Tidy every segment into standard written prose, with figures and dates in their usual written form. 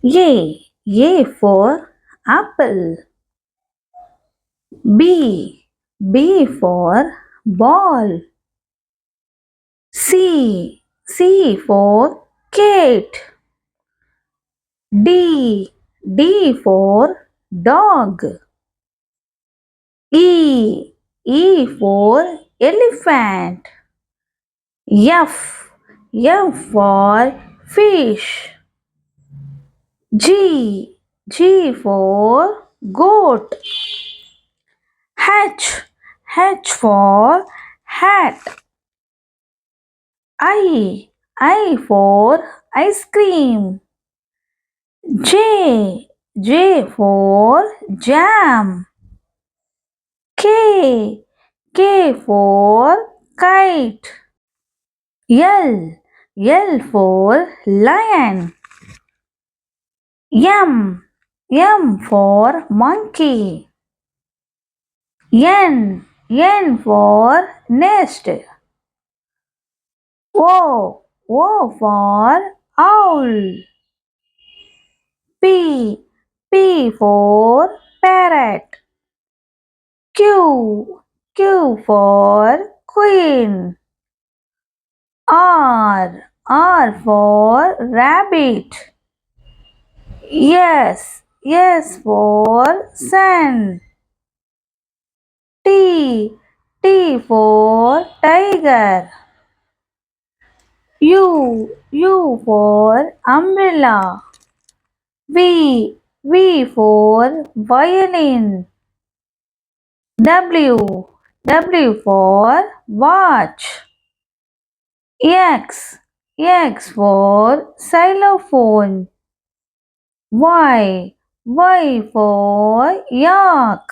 A for apple. B for ball. C for cat. D for dog. E for elephant. F for fish. G for goat. H for hat. I for ice cream. J for jam. K for kite. L for lion. M for monkey. N for nest. O for owl. P for parrot. Q for queen. R for rabbit. S for sun. T for tiger. U for umbrella. V for violin. W for watch. X for xylophone. Y for yak.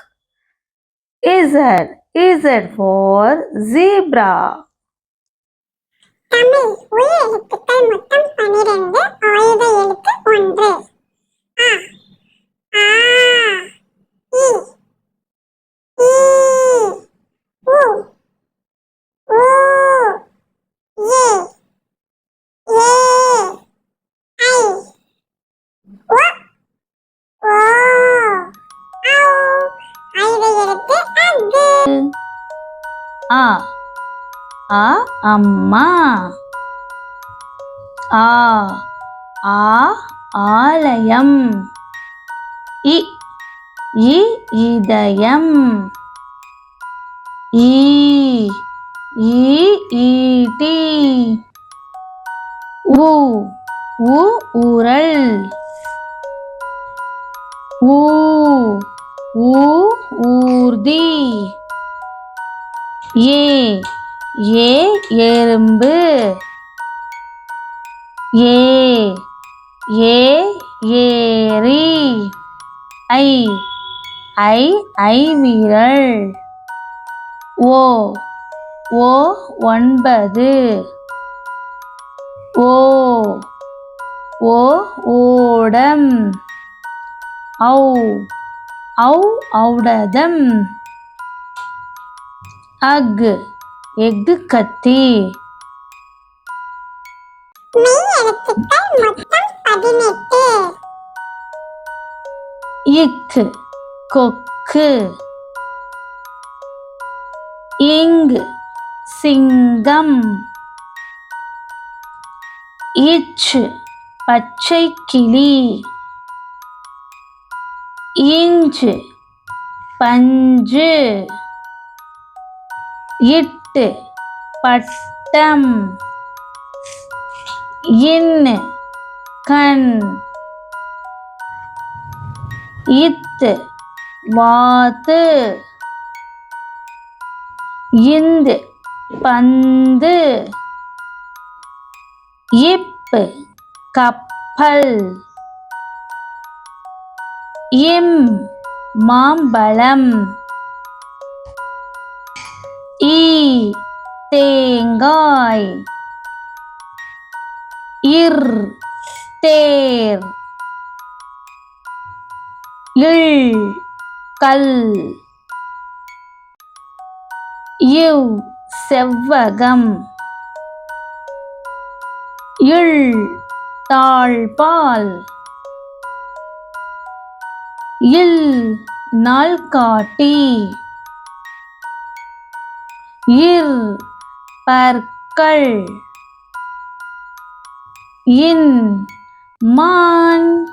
Z for zebra. Tamil உயிர் எழுத்துக்கள் மொத்தம் 12 ஆயுத எழுத்து 1 அம்மா. ஆலயம். இதயம். ஈட்டி. உரல். ஊர்தி. எறும்பு. ஏரி. ஐவிரல். 9. ஓடம். ஔடதம். எஃகு கத்தி. மெய் எழுத்துக்கள் மொத்தம் 18 கொக்கு. சிங்கம். பச்சை கிளி. பஞ்சு. பட்டம். கண். வாத்து. பந்து. கப்பல். மாம்பழம். தேங்காய். தேர். கல். செவ்வகம். தாழ்பால். இல் நாள்காட்டி. இர் பற்கள். இன் மான்.